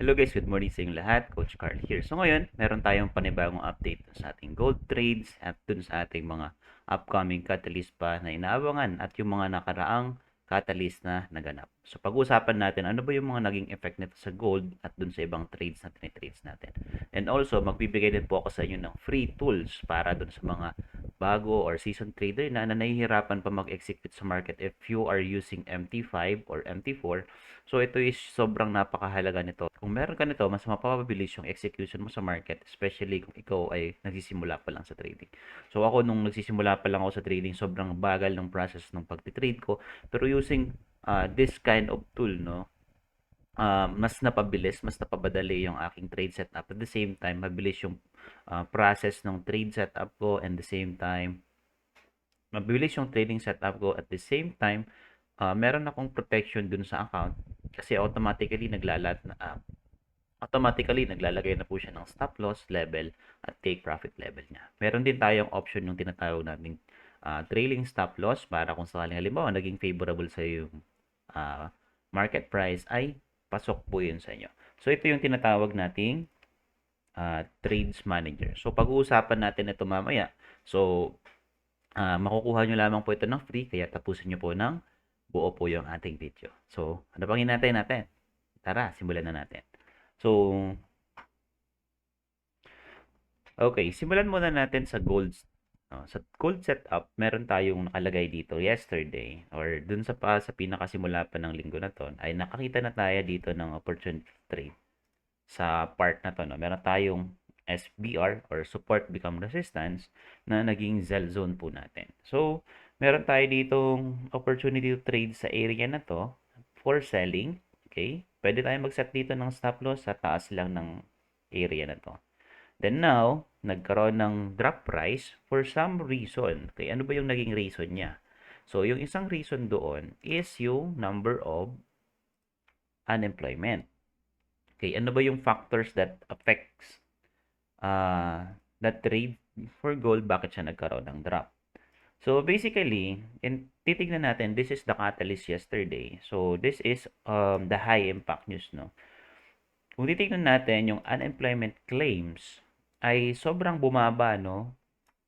Hello guys, good morning sa inyong lahat. Coach Carl here. So ngayon, meron tayong panibagong update sa ating gold trades at dun sa ating mga upcoming catalyst pa na inaabangan at yung mga nakaraang catalyst na naganap. So pag-uusapan natin ano ba yung mga naging effect nito sa gold at dun sa ibang trades na tinitrades natin. And also, magbibigay din po ako sa inyo ng free tools para dun sa mga bago or season trader na nahihirapan pa mag-execute sa market if you are using MT5 or MT4. So ito is sobrang napakahalaga nito. Kung meron ka nito, mas mapapabilis yung execution mo sa market, especially kung ikaw ay nagsisimula pa lang sa trading. So ako nung nagsisimula pa lang ako sa trading, sobrang bagal ng process ng pagtitrade ko. Pero using this kind of tool, no, mas napabilis, mas napapadali yung aking trade setup. At the same time, mabilis yung process ng trade setup ko and the same time, mabilis yung trading setup ko at the same time, meron akong protection dun sa account kasi automatically naglalagay na po siya ng stop loss level at take profit level niya. Meron din tayong option yung tinatawag nating trailing stop loss para kung sakaling halimbawa naging favorable sa yung market price ay pasok po yun sa inyo. So ito yung tinatawag nating trades manager. So pag-uusapan natin ito mamaya. So makukuha nyo lamang po ito ng free kaya tapusin nyo po ng buo po yung ating video. So ano pang hinatay natin? Tara, simulan na natin. So, okay, simulan muna natin sa gold. Sa gold setup, meron tayong nakalagay dito yesterday or dun sa pinakasimula pa ng linggo na to ay nakakita na tayo dito ng opportunity trade sa part na to. No? Meron tayong SBR or support become resistance na naging sell zone po natin. So, meron tayo ditong opportunity to trade sa area na to for selling. Okay? Pwede tayong mag-set dito ng stop loss sa taas lang ng area na to. Then now, nagkaroon ng drop price for some reason. Okay, ano ba yung naging reason niya? So, yung isang reason doon is yung number of unemployment. Okay, ano ba yung factors that affects that trade for gold? Bakit siya nagkaroon ng drop? So, basically, titignan natin, this is the catalyst yesterday. So, this is the high impact news, no? Kung titignan natin yung unemployment claims ay sobrang bumaba, no?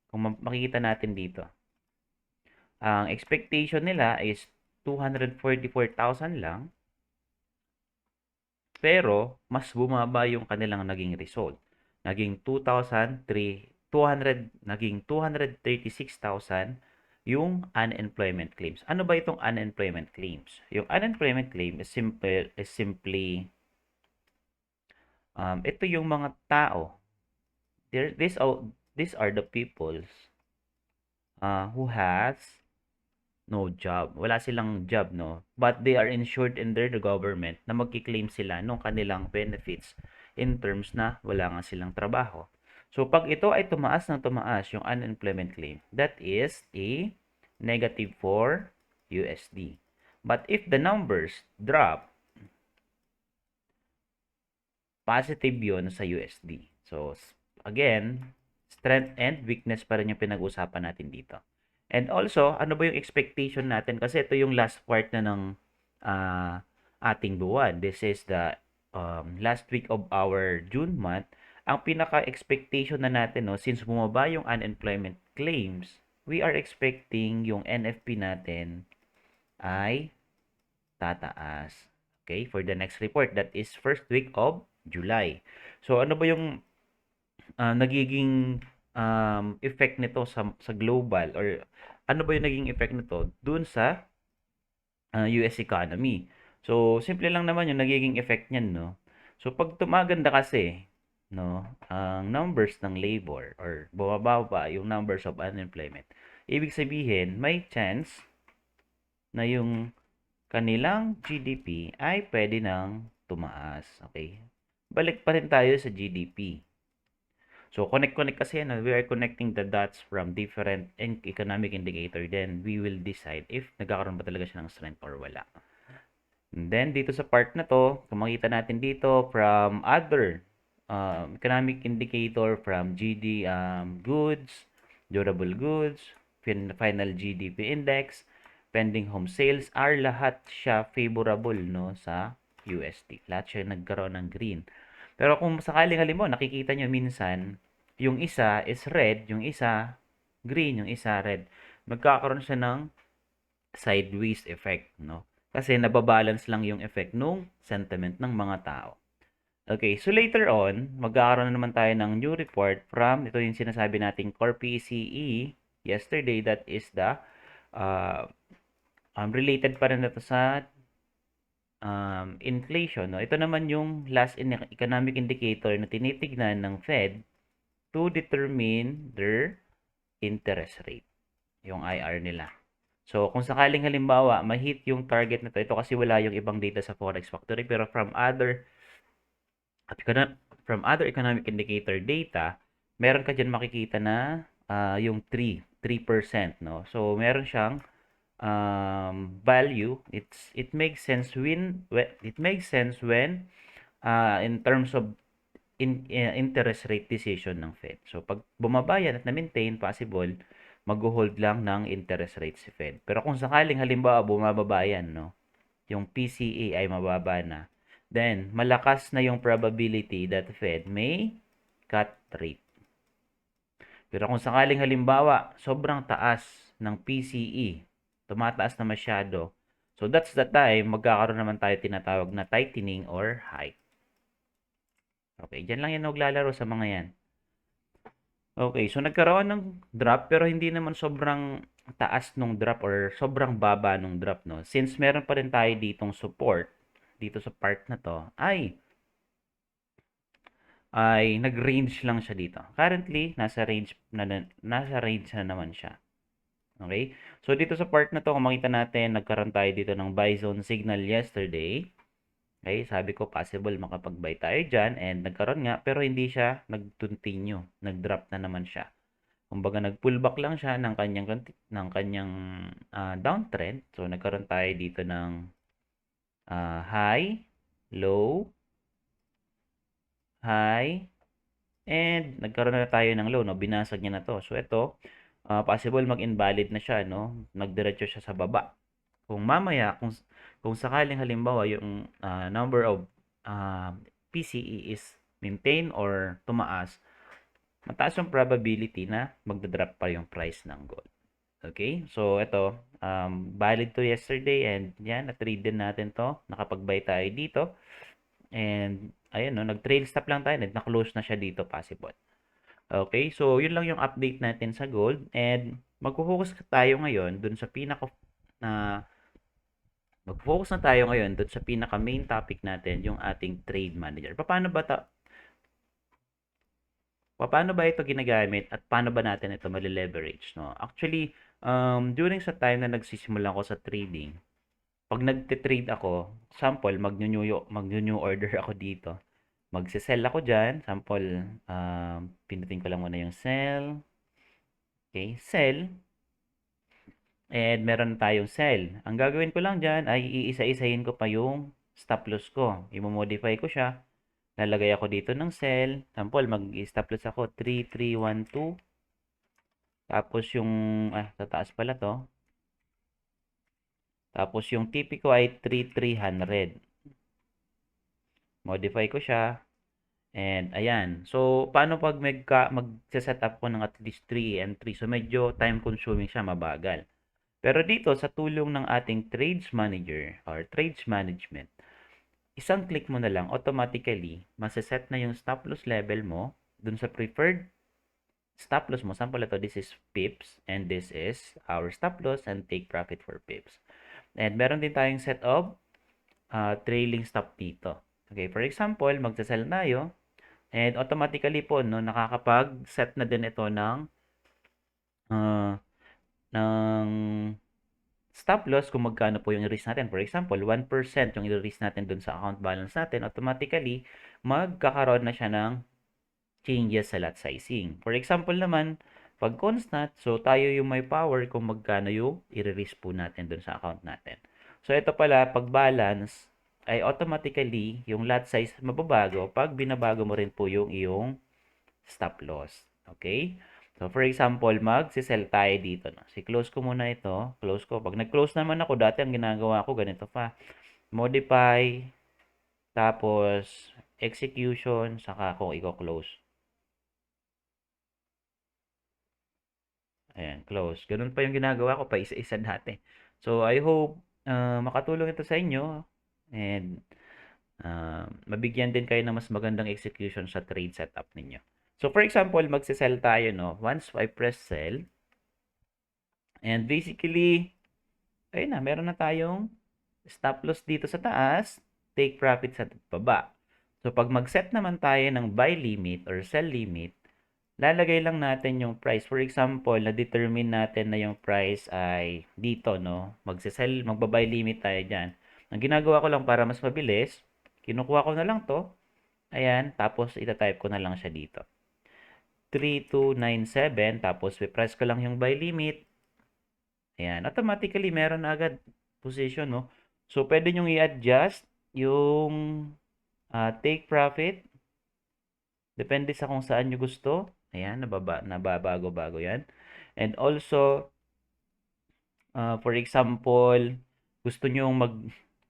Kung makikita natin dito. Ang expectation nila is 244,000 lang. Pero, mas bumaba yung kanilang naging result. Naging 236,000 yung unemployment claims. Ano ba itong unemployment claims? Yung unemployment claim is simply ito yung mga tao. These are the peoples who has no job. Wala silang job, no? But they are insured under the government na magki-claim sila ng kanilang benefits in terms na wala nga silang trabaho. So, pag ito ay tumaas ng tumaas yung unemployment claim, that is a negative for USD. But if the numbers drop, positive yun sa USD. So, again, strength and weakness pa rin yung pinag-usapan natin dito. And also, ano ba yung expectation natin? Kasi ito yung last part na ng ating buwan. This is the last week of our June month. Ang pinaka-expectation na natin, no, since bumaba yung unemployment claims, we are expecting yung NFP natin ay tataas. Okay, for the next report, that is first week of July. So, ano ba yung nagiging effect nito sa global or ano ba yung naging effect nito dun sa US economy? So, simple lang naman yung nagiging effect niyan, no? So, pag tumaganda kasi, no, ang numbers ng labor or bumababa yung numbers of unemployment, ibig sabihin, may chance na yung kanilang GDP ay pwede nang tumaas. Okay? Balik pa rin tayo sa GDP. So, connect kasi yan. We are connecting the dots from different economic indicator. Then, we will decide if nagkakaroon ba talaga siya ng strength or wala. And then, dito sa part na to, kung makita natin dito from other economic indicator from goods, durable goods, final GDP index, pending home sales, are lahat siya favorable no sa USD. Lahat siya nagkaroon ng green. Pero kung sakaling halimbawa, nakikita nyo minsan, yung isa is red, yung isa green, yung isa red. Magkakaroon siya ng sideways effect, no? Kasi nababalance lang yung effect nung sentiment ng mga tao. Okay, so later on, magkakaroon na naman tayo ng new report from, ito yung sinasabi nating core PCE yesterday, that is the uh, related pa rin ito sa inflation. No? Ito naman yung last economic indicator na tinitignan ng Fed to determine their interest rate, yung IR nila. So, kung sakaling halimbawa, ma-hit yung target na ito kasi wala yung ibang data sa Forex Factory, pero from other economic indicator data, meron ka dyan makikita na yung 3%, no? So, meron siyang value. It makes sense when in terms of interest rate decision ng Fed. So, pag bumaba yan at na-maintain, possible, mag-hold lang ng interest rate si Fed. Pero kung sakaling halimbawa bumababa yan, no? Yung PCE ay mababa na, then malakas na yung probability that Fed may cut rate. Pero kung sakaling halimbawa sobrang taas ng PCE, tumataas na masyado, so that's the time magkakaroon naman tayo tinatawag na tightening or hike. Okay, dyan lang yan maglalaro sa mga yan. Okay, so nagkaroon ng drop pero hindi naman sobrang taas nung drop or sobrang baba nung drop, no? Since meron pa rin tayo ditong support dito sa part na to, ay nag-range lang siya dito. Currently, nasa range na naman siya. Okay? So dito sa part na to, kung makita natin, nagkaroon tayo dito ng buy zone signal yesterday. Okay, sabi ko possible makapag-buy tayo dyan and nagkaroon nga pero hindi siya nag-continue, nag-drop na naman siya. Kumbaga nag-pullback lang siya ng kanyang downtrend. So nagkaroon tayo dito ng high, low, high, and nagkaroon na tayo ng low, no? Binasag niya na to. So ito, possible mag-invalid na siya, no? Nagdiretso siya sa baba. Kung mamaya, kung sakaling halimbawa yung number of PCE is maintain or tumaas, mataas yung probability na magdadrop pa yung price ng gold. Okay? So, ito, valid to yesterday and yan, na-trade din natin to. Nakapag-buy tayo dito. And, ayun, no, nag-trail stop lang tayo. Na-close na siya dito, possible. Okay? So, yun lang yung update natin sa gold. And, mag-focus tayo ngayon dun sa mag-focus na tayo ngayon dun sa pinaka main topic natin, yung ating trade manager. Paano ba ito ginagamit at paano ba natin ito mali-leverage, no? Actually, during sa time na nagsisimula ko sa trading, pag nagte-trade ako, sample, mag-new order ako dito. Magse-sell ako dyan. Sample, pindutin ko lang muna yung sell. Okay, sell. And meron tayong sell. Ang gagawin ko lang dyan ay iisa-isahin ko pa yung stop loss ko. I-modify ko siya. Lalagay ako dito ng sell. Sample, mag-stop loss ako 3312. Tapos yung, sa taas pala to. Tapos yung TP ko ay 3300. Modify ko siya. And ayan. So, paano pag mag-set up ko ng at least 3 entry? So, medyo time consuming siya, mabagal. Pero dito, sa tulong ng ating trades manager or trades management, isang click mo na lang, automatically, masaset na yung stop loss level mo dun sa preferred stop loss mo. Sample ito, this is pips and this is our stop loss and take profit for pips. And meron din tayong set of trailing stop dito. Okay, for example, magsasell tayo and automatically po, no, nakakapag-set na din ito ng stop loss kung magkano po yung risk natin. For example, 1% yung i-risk natin dun sa account balance natin, automatically, magkakaroon na siya ng changes sa lot sizing. For example naman, pag constant, so tayo yung may power kung magkano yung i-risk po natin dun sa account natin. So, ito pala, pag balance, ay automatically, yung lot size mababago pag binabago mo rin po yung iyong stop loss. Okay? So, for example, mag-sell tayo dito. No? Si-close ko muna ito. Close ko. Pag nag-close naman ako, dati ang ginagawa ko, ganito pa. Modify. tapos execution, saka kung i-close. Ayan, close. Ganun pa yung ginagawa ko pa isa-isa dati. So, I hope makatulong ito sa inyo and mabigyan din kayo ng mas magandang execution sa trade setup ninyo. So, for example, magse-sell tayo, no? Once I press sell, and basically, ayun na, meron na tayong stop loss dito sa taas, take profit sa baba. So, pag mag-set naman tayo ng buy limit or sell limit, lalagay lang natin yung price. For example, na-determine natin na yung price ay dito, no? Magba-buy limit tayo dyan. Ang ginagawa ko lang para mas mabilis, kinukuha ko na lang to. Ayan, tapos ita-type ko na lang siya dito. 3297, tapos i-press ko lang yung buy limit. Ayan, automatically meron na agad position, no? So, pwede nyo i-adjust yung take profit. Depende sa kung saan nyo gusto. Ayan, nababago-bago yan. And also, for example, gusto nyo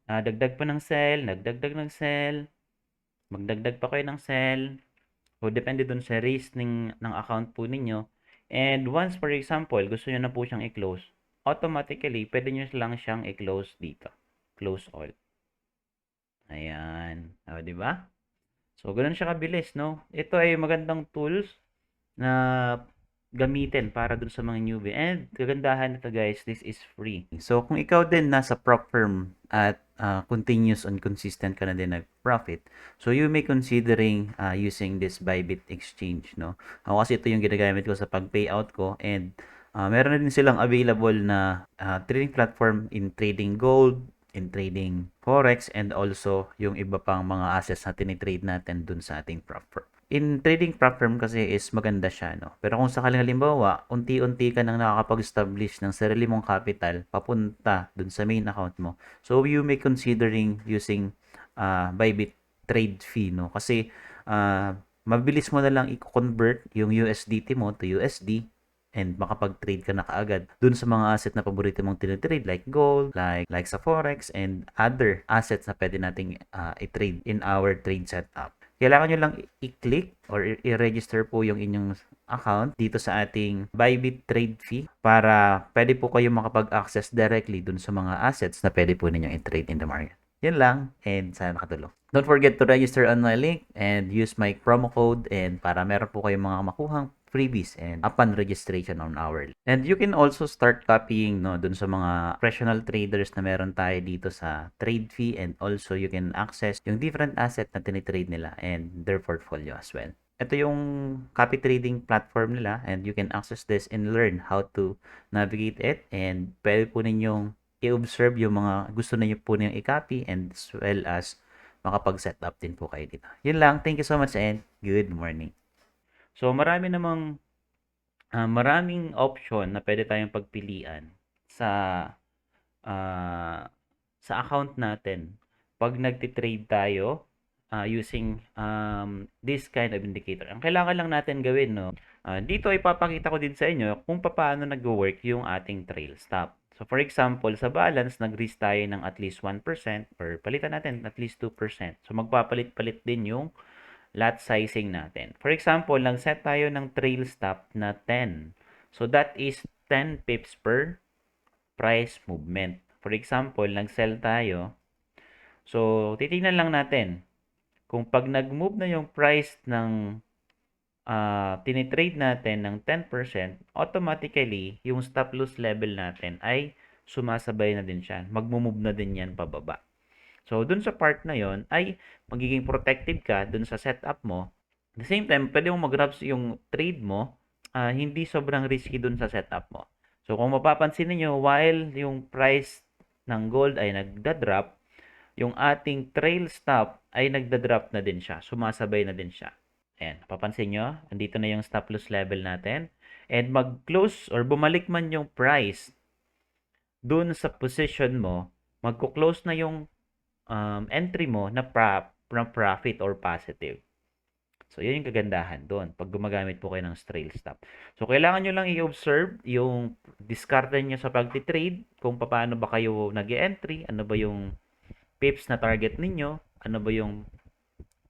dagdag pa ng sell, nagdagdag ng sell, magdagdag pa kayo ng sell. O depende dun sa risk ng account po ninyo. And once, for example, gusto nyo na po siyang i-close, automatically, pwede nyo lang siyang i-close dito. Close all. Ayan. O, di ba? So, ganun siya kabilis, no? Ito ay magandang tools na gamitin para dun sa mga newbie. And kagandahan nito guys, this is free. So kung ikaw din nasa prop firm at continuous and consistent ka na din nag-profit, so you may considering using this Bybit exchange, no? Ako kasi ito yung ginagamit ko sa pag-payout ko and meron na din silang available na trading platform in trading gold, in trading forex, and also yung iba pang mga assets na tinitrade natin dun sa ating prop firm. In trading platform kasi is maganda siya, no? Pero kung sakaling halimbawa, unti-unti ka nang nakakapag-establish ng sarili mong capital papunta dun sa main account mo. So, you may considering using Bybit trade fee, no? Kasi mabilis mo na lang i-convert yung USDT mo to USD and makapag-trade ka na kaagad dun sa mga asset na paborito mong tinitrade like gold, like sa forex, and other assets na pwede nating i-trade in our trade setup. Kailangan nyo lang i-click or i-register po yung inyong account dito sa ating Bybit trade fee para pwede po kayo makapag-access directly dun sa mga assets na pwede po ninyong i-trade in the market. Yun lang, and sana nakatulong. Don't forget to register on my link and use my promo code and para meron po kayong mga makuhang freebies and upon registration on our. And you can also start copying dun sa mga professional traders na meron tayo dito sa trade fee, and also you can access yung different asset na tinitrade nila and their portfolio as well. Ito yung copy trading platform nila and you can access this and learn how to navigate it, and pwede po ninyong i-observe yung mga gusto niyo po ninyong i-copy and as well as makapag-set up din po kayo dito. Yun lang. Thank you so much and good morning. So, maraming option na pwede tayong pagpilian sa sa account natin pag nagtitrade tayo using this kind of indicator. Ang kailangan lang natin gawin, no? Dito ipapakita ko din sa inyo kung paano nag-work yung ating trail stop. So, for example, sa balance, nag-risk tayo ng at least 1% or palitan natin at least 2%. So, magpapalit-palit din yung lot sizing natin. For example, nag-set tayo ng trail stop na 10. So, that is 10 pips per price movement. For example, nag-sell tayo. So, titingnan lang natin kung pag nag-move na yung price ng tinitrade natin ng 10%, automatically, yung stop loss level natin ay sumasabay na din siya. Mag-move na din yan pababa. So, dun sa part na yon ay magiging protected ka dun sa setup mo. At the same time, pwede mo mag-grabs yung trade mo, hindi sobrang risky dun sa setup mo. So, kung mapapansin niyo while yung price ng gold ay nagda-drop, yung ating trail stop ay nagda-drop na din siya. Sumasabay na din siya. Ayan, napapansin nyo, andito na yung stop loss level natin. And mag-close or bumalik man yung price dun sa position mo, magko-close na yung entry mo na profit or positive. So, yun yung kagandahan doon pag gumagamit po kayo ng trail stop. So, kailangan nyo lang i-observe yung discard nyo sa pag-trade, kung paano ba kayo nag-entry, ano ba yung pips na target ninyo, ano ba yung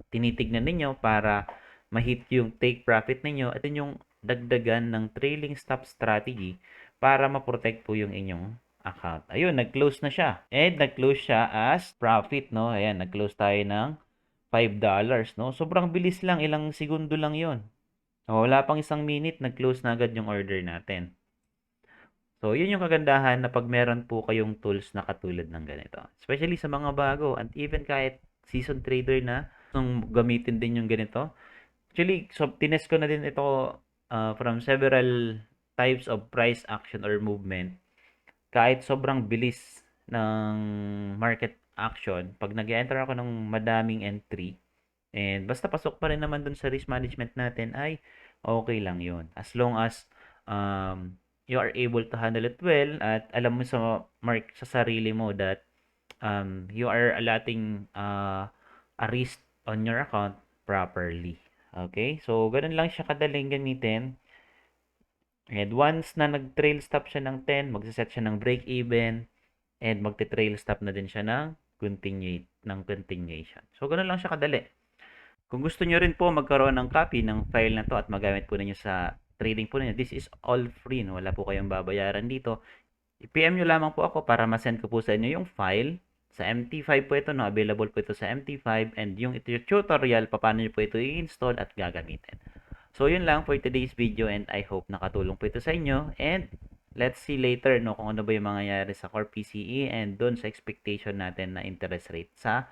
tinitignan ninyo para ma-hit yung take profit ninyo at yun yung dagdagan ng trailing stop strategy para ma-protect po yung inyong account. Ayun, nag-close na siya. And nag-close siya as profit, no? Ayan, nag-close tayo ng $5, no? Sobrang bilis lang, ilang segundo lang yon. Wala pang isang minute, nag-close na agad yung order natin. So, yun yung kagandahan na pag meron po kayong tools na katulad ng ganito. Especially sa mga bago and even kahit season trader na nung gamitin din yung ganito. Actually, so tinest ko na din ito from several types of price action or movement. Kahit sobrang bilis ng market action, pag nag-enter ako ng madaming entry, and basta pasok pa rin naman dun sa risk management natin, ay okay lang yun. As long as you are able to handle it well at alam mo sa sarili mo that you are allotting a risk on your account properly. Okay? So, ganun lang siya kadaling gamitin. And once na nag-trail stop siya ng 10, magse-set siya ng break even and magte-trail stop na din siya ng continuation. So, ganun lang siya kadali. Kung gusto nyo rin po magkaroon ng copy ng file na to at magamit po ninyo sa trading po ninyo, this is all free. No? Wala po kayong babayaran dito. I-PM nyo lamang po ako para ma-send ko po sa inyo yung file. Sa MT5 po ito, no? Available po ito sa MT5 and yung tutorial, paano nyo po ito i-install at gagamitin. So, yun lang for today's video and I hope nakatulong po ito sa inyo and let's see later no, kung ano ba yung mangyayari sa Core PCE and doon sa expectation natin na interest rate sa